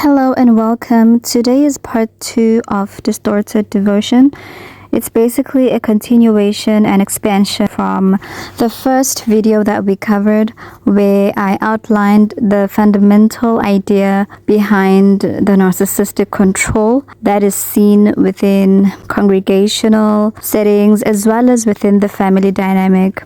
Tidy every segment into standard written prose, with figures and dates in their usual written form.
Hello and welcome. Today is part 2 of Distorted Devotion. It's basically a continuation and expansion from the first video that we covered, where I outlined the fundamental idea behind the narcissistic control that is seen within congregational settings as well as within the family dynamic.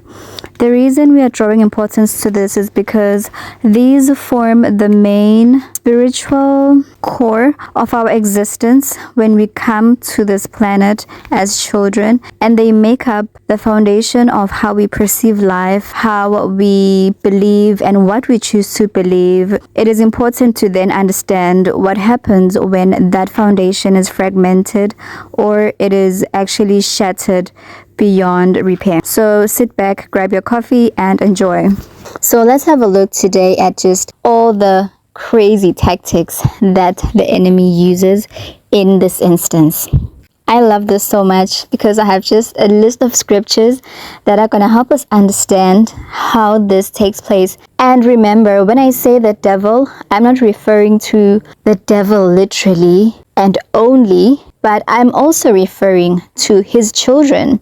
The reason we are drawing importance to this is because these form the main spiritual core of our existence when we come to this planet as children, and they make up the foundation of how we perceive life, how we believe, and what we choose to believe. It is important to then understand what happens when that foundation is fragmented or it is actually shattered beyond repair. So sit back, grab your coffee, and enjoy. So let's have a look today at just all the crazy tactics that the enemy uses in this instance. I love this so much because I have just a list of scriptures that are going to help us understand how this takes place. And remember, when I say the devil, I'm not referring to the devil literally and only, but I'm also referring to his children,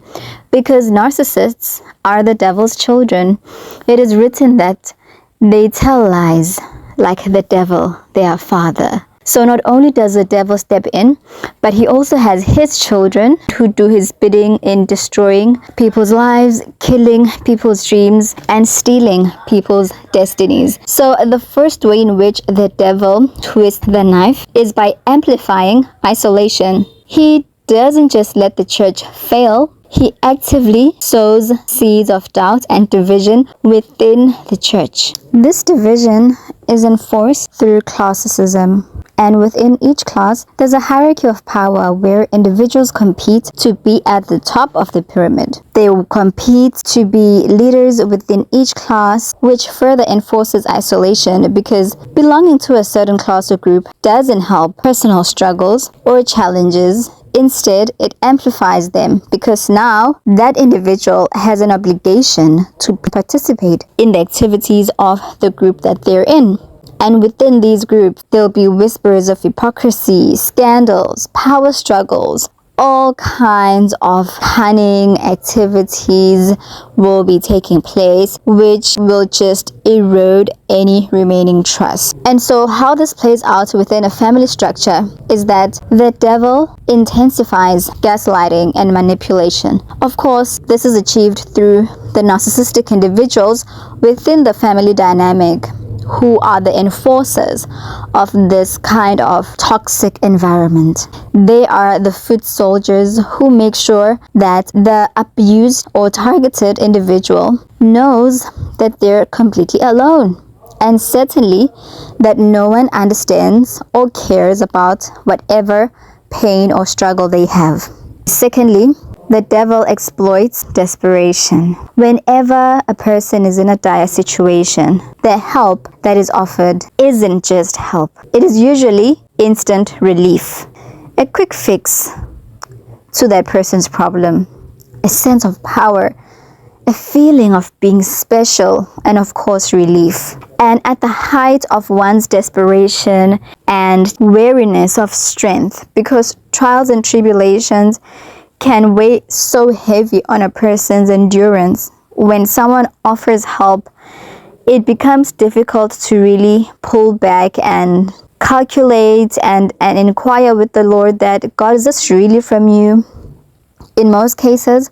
because narcissists are the devil's children. It is written that they tell lies like the devil, their father. So not only does the devil step in, but he also has his children who do his bidding in destroying people's lives, killing people's dreams, and stealing people's destinies. So the first way in which the devil twists the knife is by amplifying isolation. He doesn't just let the church fail, he actively sows seeds of doubt and division within the church. This division is enforced through classicism. And within each class, there's a hierarchy of power where individuals compete to be at the top of the pyramid. They will compete to be leaders within each class, which further enforces isolation because belonging to a certain class or group doesn't help personal struggles or challenges. Instead, it amplifies them because now that individual has an obligation to participate in the activities of the group that they're in. And within these groups, there'll be whispers of hypocrisy, scandals, power struggles, all kinds of cunning activities will be taking place, which will just erode any remaining trust. And so how this plays out within a family structure is that the devil intensifies gaslighting and manipulation. Of course, this is achieved through the narcissistic individuals within the family dynamic, who are the enforcers of this kind of toxic environment. They are the foot soldiers who make sure that the abused or targeted individual knows that they're completely alone, and certainly that no one understands or cares about whatever pain or struggle they have. Secondly, the devil exploits desperation. Whenever a person is in a dire situation, the help that is offered isn't just help. It is usually instant relief, a quick fix to that person's problem, a sense of power, a feeling of being special, and of course relief. And at the height of one's desperation and weariness of strength, because trials and tribulations can weigh so heavy on a person's endurance, when someone offers help, it becomes difficult to really pull back and calculate and inquire with the Lord that, God, is this really from you? In most cases,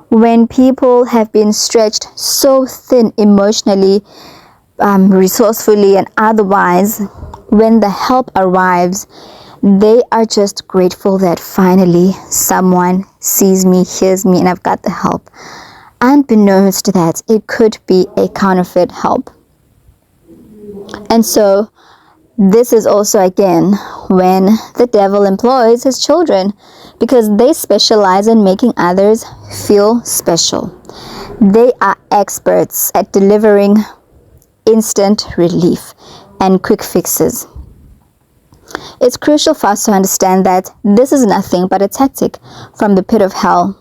when people have been stretched so thin emotionally, resourcefully, and otherwise, when the help arrives, they are just grateful that finally someone sees me, hears me, and I've got the help. Unbeknownst that it could be a counterfeit help. And so this is also again when the devil employs his children, because they specialize in making others feel special. They are experts at delivering instant relief and quick fixes. It's crucial for us to understand that this is nothing but a tactic from the pit of hell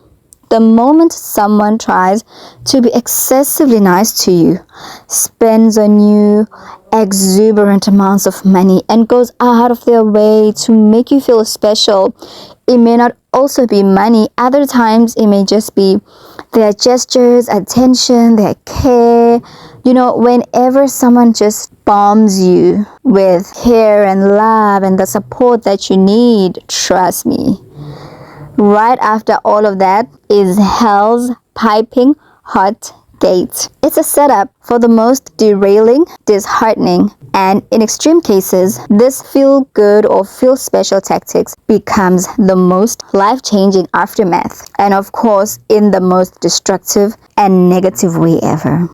The moment someone tries to be excessively nice to you, spends on you exuberant amounts of money, and goes out of their way to make you feel special, it may not also be money. Other times it may just be their gestures, attention, their care. You know, whenever someone just bombs you with care and love and the support that you need, trust me, right after all of that is hell's piping hot gate. It's a setup for the most derailing, disheartening, and in extreme cases, this feel good or feel special tactics becomes the most life-changing aftermath, and of course, in the most destructive and negative way ever.